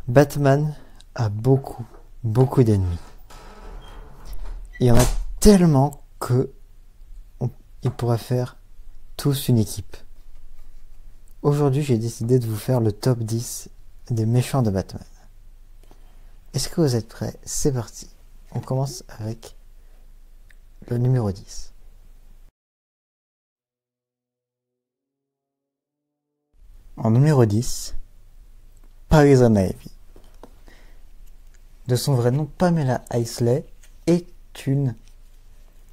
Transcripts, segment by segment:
Batman a beaucoup d'ennemis. Il y en a tellement que il pourrait faire tous une équipe. Aujourd'hui, j'ai décidé de vous faire le top 10 des méchants de Batman. Est-ce que vous êtes prêts? C'est parti. On commence avec le numéro 10. En numéro 10, Poison Ivy. De son vrai nom, Pamela Isley est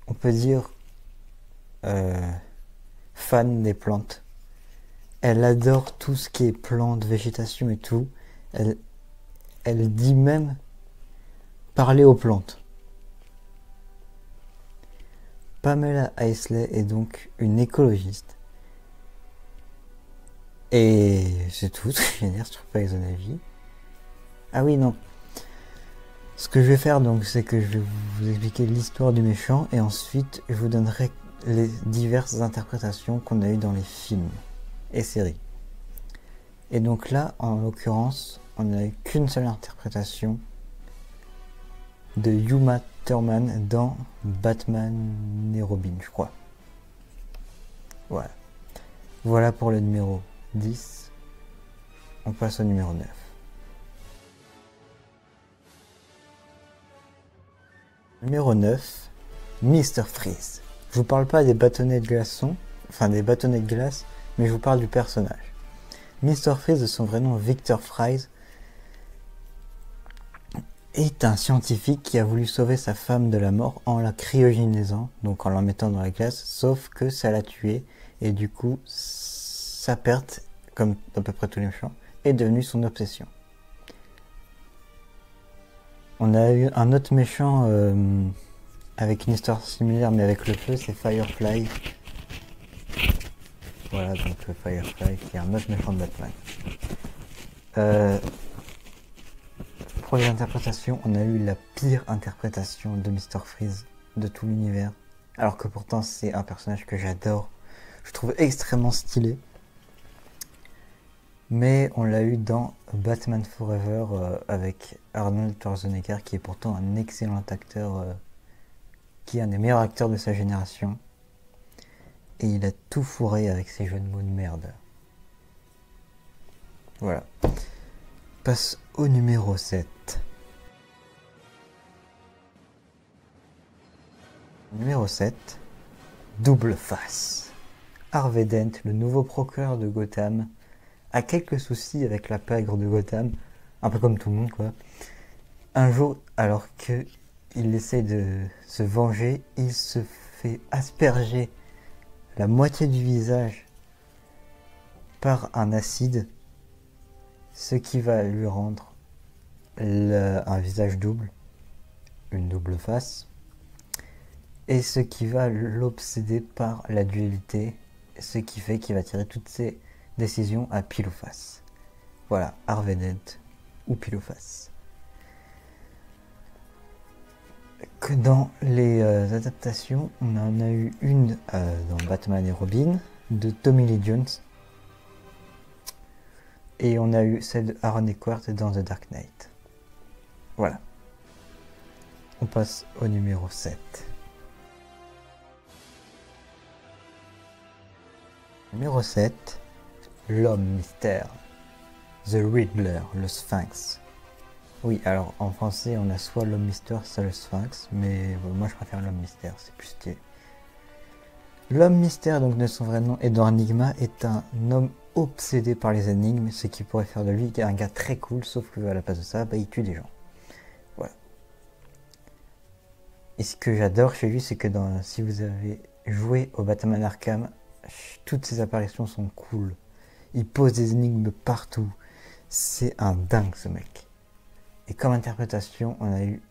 on peut dire, fan des plantes. Elle adore tout ce qui est plantes, végétation et tout. Elle dit même parler aux plantes. Pamela Isley est donc une écologiste. Et c'est tout ce que je viens dire sur Poison Ivy. Ah oui, non. Ce que je vais faire donc, c'est que je vais vous expliquer l'histoire du méchant et ensuite je vous donnerai les diverses interprétations qu'on a eues dans les films et séries. Et donc là, en l'occurrence, on n'a eu qu'une seule interprétation de Uma Thurman dans Batman et Robin, je crois. Voilà. Voilà pour le numéro 10. On passe au numéro 9. Numéro 9, Mr. Freeze. Je vous parle pas des bâtonnets de glaçons, enfin des bâtonnets de glace, mais je vous parle du personnage. Mr. Freeze, de son vrai nom Victor Fries, est un scientifique qui a voulu sauver sa femme de la mort en la cryogénisant, donc en la mettant dans la glace, sauf que ça l'a tuée, et du coup, sa perte, comme à peu près tous les méchants, est devenue son obsession. On a eu un autre méchant avec une histoire similaire, mais avec le feu, c'est Firefly. Voilà, donc le Firefly, qui est un autre méchant de Batman. Pour les interprétations, on a eu la pire interprétation de Mr. Freeze de tout l'univers. Alors que pourtant, c'est un personnage que j'adore. Je trouve extrêmement stylé. Mais on l'a eu dans Batman Forever avec Arnold Schwarzenegger, qui est pourtant un excellent acteur, qui est un des meilleurs acteurs de sa génération. Et il a tout fourré avec ses jeux de mots de merde. Voilà. Passe au numéro 7. Numéro 7. Double face. Harvey Dent, le nouveau procureur de Gotham, a quelques soucis avec la pègre de Gotham, un peu comme tout le monde quoi. Un jour, alors qu'il essaie de se venger, il se fait asperger la moitié du visage par un acide, ce qui va lui rendre un visage double, une double face, et ce qui va l'obséder par la dualité, ce qui fait qu'il va tirer toutes ses décisions à pile ou face. Voilà, Harvey Dent ou pile ou face. Que dans les adaptations, on en a eu une dans Batman et Robin de Tommy Lee Jones, et on a eu celle de Aaron Eckhart dans The Dark Knight. Voilà. On passe au numéro 7. Numéro 7, l'homme mystère. The Riddler, le Sphinx. Oui, alors en français on a soit l'homme mystère, soit le Sphinx, mais moi je préfère l'homme mystère, c'est plus stylé. L'homme mystère, donc de son vrai nom Edward Nygma, est un homme obsédé par les énigmes, ce qui pourrait faire de lui un gars très cool, sauf que à la place de ça, il tue des gens. Voilà. Et ce que j'adore chez lui, c'est que si vous avez joué au Batman Arkham, toutes ses apparitions sont cool. Il pose des énigmes partout. C'est un dingue ce mec. Et comme interprétation, on a eu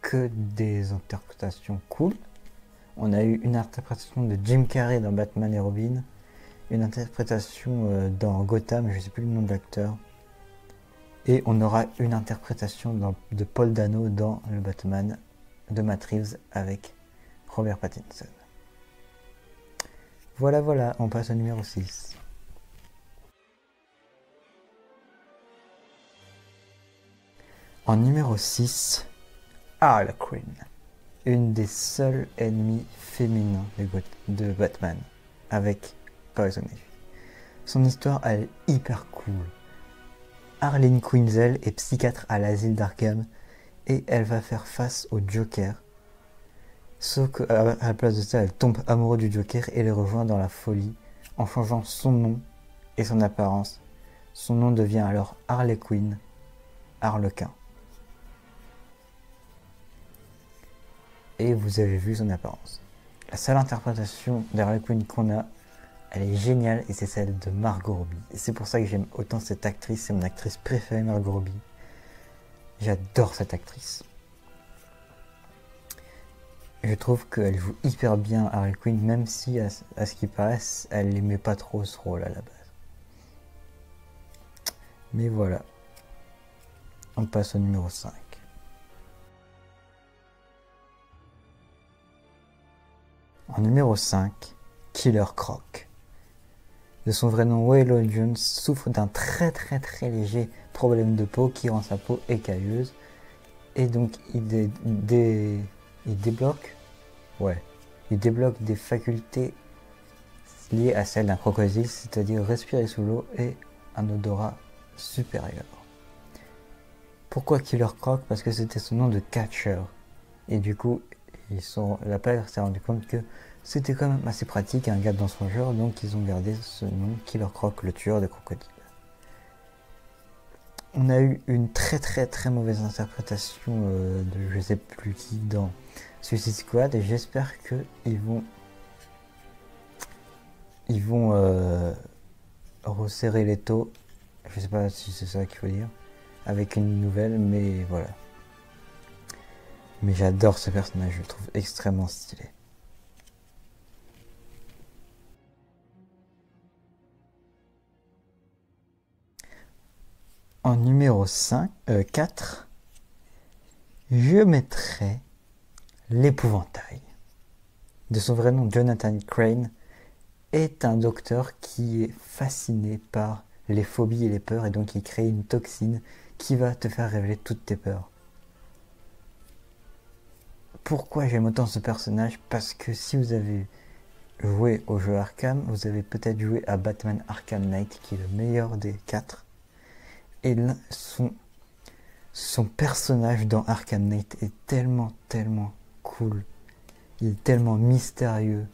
que des interprétations cool. On a eu une interprétation de Jim Carrey dans Batman et Robin, une interprétation dans Gotham, je ne sais plus le nom de l'acteur, et on aura une interprétation de Paul Dano dans le Batman de Matt Reeves avec Robert Pattinson. Voilà, on passe au numéro 6. En numéro 6, Harley Quinn. Une des seules ennemies féminins de Batman, avec Poison Ivy. Son histoire, elle est hyper cool. Harley Quinzel est psychiatre à l'asile d'Arkham et elle va faire face au Joker. Sauf qu'à la place de ça, elle tombe amoureuse du Joker et les rejoint dans la folie en changeant son nom et son apparence. Son nom devient alors Harley Quinn, Harlequin. Et vous avez vu son apparence. La seule interprétation d'Harley Quinn qu'on a, elle est géniale et c'est celle de Margot Robbie. Et c'est pour ça que j'aime autant cette actrice, c'est mon actrice préférée, Margot Robbie. J'adore cette actrice. Je trouve qu'elle joue hyper bien Harley Quinn, même si, à ce qui paraît, elle n'aimait pas trop ce rôle à la base. Mais voilà. On passe au numéro 5. En numéro 5, Killer Croc. De son vrai nom, Waylon Jones souffre d'un très léger problème de peau qui rend sa peau écailleuse. Et donc il débloque des facultés liées à celles d'un crocodile, c'est-à-dire respirer sous l'eau et un odorat supérieur. Pourquoi Killer Croc? Parce que c'était son nom de catcher. Et du coup, la paire s'est rendu compte que c'était quand même assez pratique un gars dans son genre, donc ils ont gardé ce nom, Killer Croc, le tueur de crocodiles. On a eu une très mauvaise interprétation de je sais plus qui dans Suicide Squad et j'espère qu'ils vont resserrer les taux, je sais pas si c'est ça qu'il faut dire, avec une nouvelle, mais voilà. Mais j'adore ce personnage, je le trouve extrêmement stylé. En numéro 4, je mettrai l'épouvantail. De son vrai nom, Jonathan Crane est un docteur qui est fasciné par les phobies et les peurs et donc il crée une toxine qui va te faire révéler toutes tes peurs. Pourquoi j'aime autant ce personnage? Parce que si vous avez joué au jeu Arkham, vous avez peut-être joué à Batman Arkham Knight qui est le meilleur des 4. Et là, son personnage dans Arkham Knight est tellement cool. Il est tellement mystérieux.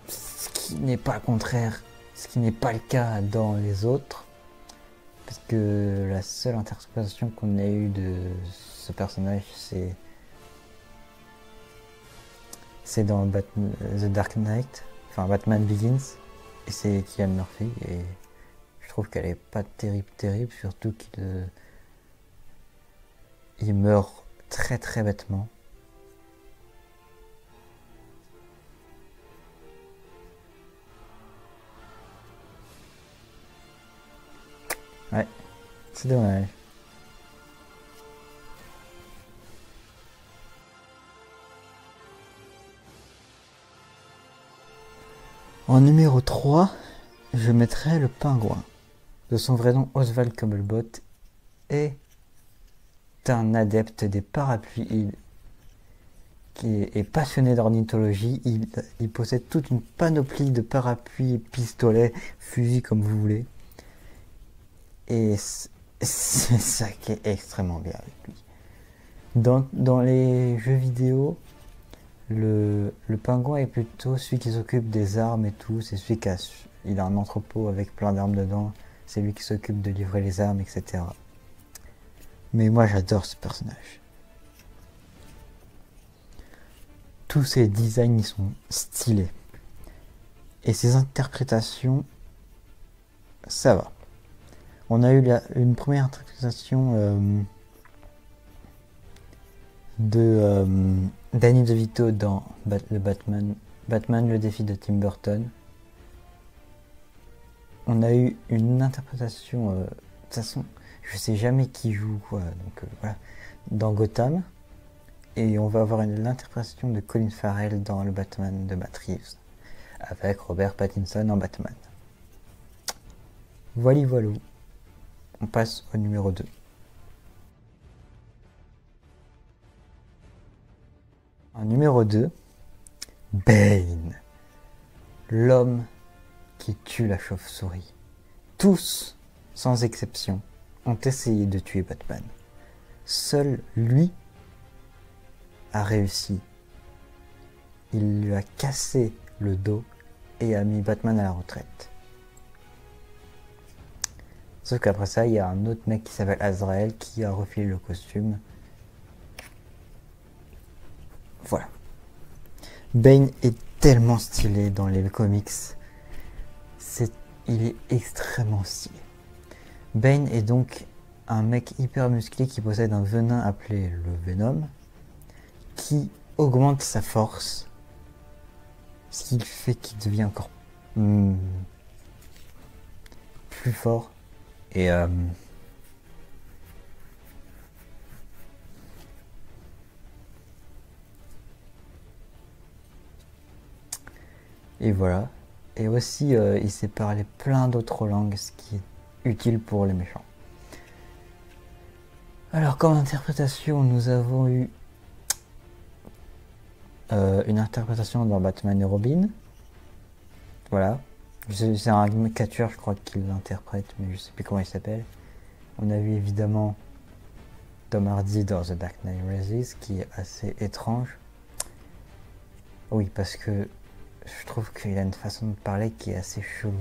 Ce qui n'est pas le contraire, ce qui n'est pas le cas dans les autres. Parce que la seule interprétation qu'on a eue de ce personnage, c'est dans The Dark Knight, enfin Batman Begins, et c'est Cillian Murphy, et je trouve qu'elle est pas terrible, surtout qu'il meurt très bêtement. Ouais, c'est dommage. En numéro 3, je mettrai le pingouin. De son vrai nom, Oswald Cobblepot est un adepte des parapluies qui est passionné d'ornithologie. Il possède toute une panoplie de parapluies, pistolets, fusils comme vous voulez. Et c'est ça qui est extrêmement bien avec lui. Dans les jeux vidéo, le pingouin est plutôt celui qui s'occupe des armes et tout. C'est celui il a un entrepôt avec plein d'armes dedans. C'est lui qui s'occupe de livrer les armes, etc. Mais moi j'adore ce personnage. Tous ses designs ils sont stylés. Et ses interprétations, ça va. On a eu une première interprétation de Danny DeVito dans le Batman le défi de Tim Burton. On a eu une interprétation, de toute façon, je sais jamais qui joue quoi, donc voilà, dans Gotham. Et on va avoir l'interprétation de Colin Farrell dans le Batman de Matt Reeves, avec Robert Pattinson en Batman. Voilà. On passe au numéro 2. En numéro 2, Bane. L'homme qui tue la chauve-souris. Tous, sans exception, ont essayé de tuer Batman. Seul lui a réussi. Il lui a cassé le dos et a mis Batman à la retraite. Sauf qu'après ça, il y a un autre mec qui s'appelle Azrael qui a refilé le costume. Voilà. Bane est tellement stylé dans les comics. Il est extrêmement stylé. Bane est donc un mec hyper musclé qui possède un venin appelé le Venom, qui augmente sa force, ce qui fait qu'il devient encore plus fort. Et voilà. Et aussi, il sait parler plein d'autres langues, ce qui est utile pour les méchants. Alors, comme interprétation, nous avons eu une interprétation dans Batman et Robin. Voilà. C'est un catcheur, je crois, qui l'interprète, mais je sais plus comment il s'appelle. On a vu évidemment Tom Hardy dans The Dark Knight Rises, qui est assez étrange. Oui, parce que je trouve qu'il a une façon de parler qui est assez chelou.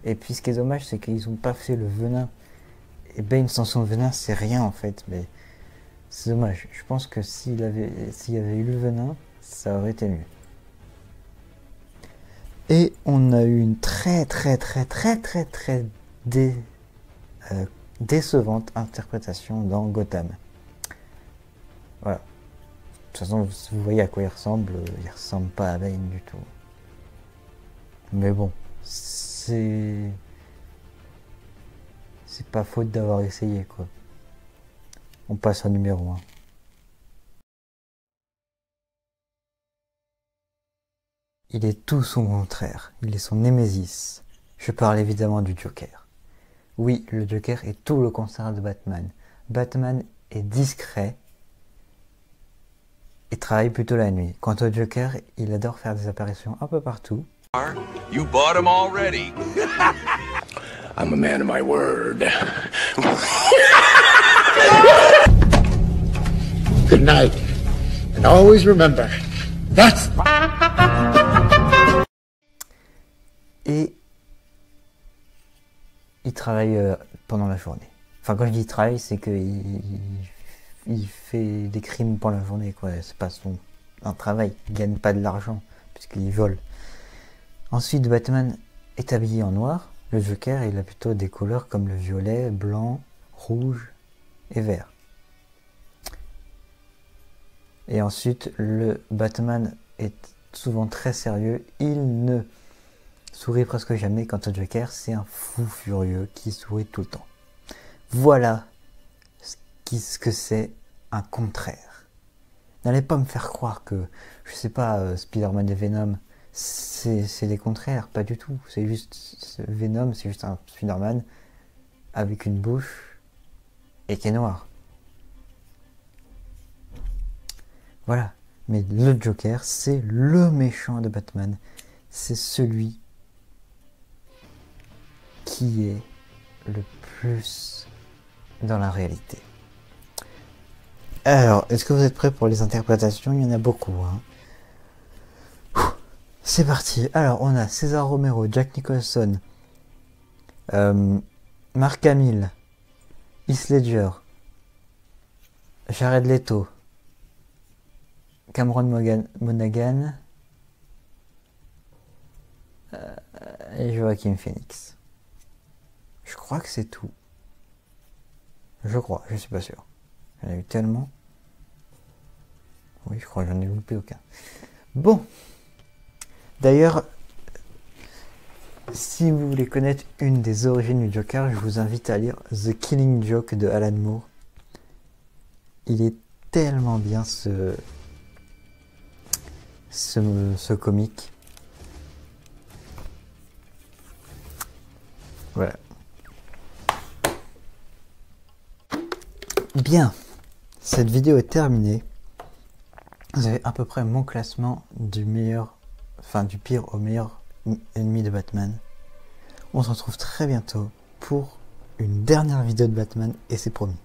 Et puis ce qui est dommage, c'est qu'ils n'ont pas fait le venin. Et Bane sans son venin, c'est rien en fait, mais c'est dommage. Je pense que s'il y avait eu le venin, ça aurait été mieux. Et on a eu une très décevante interprétation dans Gotham. Voilà. De toute façon, vous voyez à quoi il ressemble pas à Bane du tout. Mais bon, c'est pas faute d'avoir essayé, quoi. On passe au numéro 1. Il est tout son contraire, il est son némésis. Je parle évidemment du Joker. Oui, le Joker est tout le contraire de Batman. Batman est discret et travaille plutôt la nuit. Quant au Joker, il adore faire des apparitions un peu partout. You bought him already. I'm a man of my word. Good night. And always remember, that's... Et il travaille pendant la journée. Enfin, quand je dis travail, c'est qu'il fait des crimes pendant la journée, quoi. C'est pas un travail. Il gagne pas de l'argent, puisqu'il vole. Ensuite, Batman est habillé en noir. Le Joker, il a plutôt des couleurs comme le violet, blanc, rouge et vert. Et ensuite, le Batman est souvent très sérieux. Il ne sourit presque jamais. Quant au Joker, c'est un fou furieux qui sourit tout le temps. Voilà ce que c'est un contraire. N'allez pas me faire croire que, je sais pas, Spider-Man et Venom, c'est des contraires, pas du tout. C'est juste Venom, c'est juste un Spider-Man avec une bouche et qui est noir. Voilà. Mais le Joker, c'est le méchant de Batman. C'est celui qui est le plus dans la réalité. Alors, est-ce que vous êtes prêts pour les interprétations? Il y en a beaucoup, hein. C'est parti. Alors, on a César Romero, Jack Nicholson, Mark Hamill, Heath Ledger, Jared Leto, Cameron Monaghan et Joaquin Phoenix. Je crois que c'est tout. Je suis pas sûr. Il y en a eu tellement. Oui, je crois que j'en ai loupé aucun. Bon. D'ailleurs, si vous voulez connaître une des origines du Joker, je vous invite à lire The Killing Joke de Alan Moore. Il est tellement bien ce comic. Voilà. Bien, cette vidéo est terminée. Vous avez à peu près mon classement du meilleur, enfin du pire au meilleur ennemi de Batman. On se retrouve très bientôt pour une dernière vidéo de Batman et c'est promis.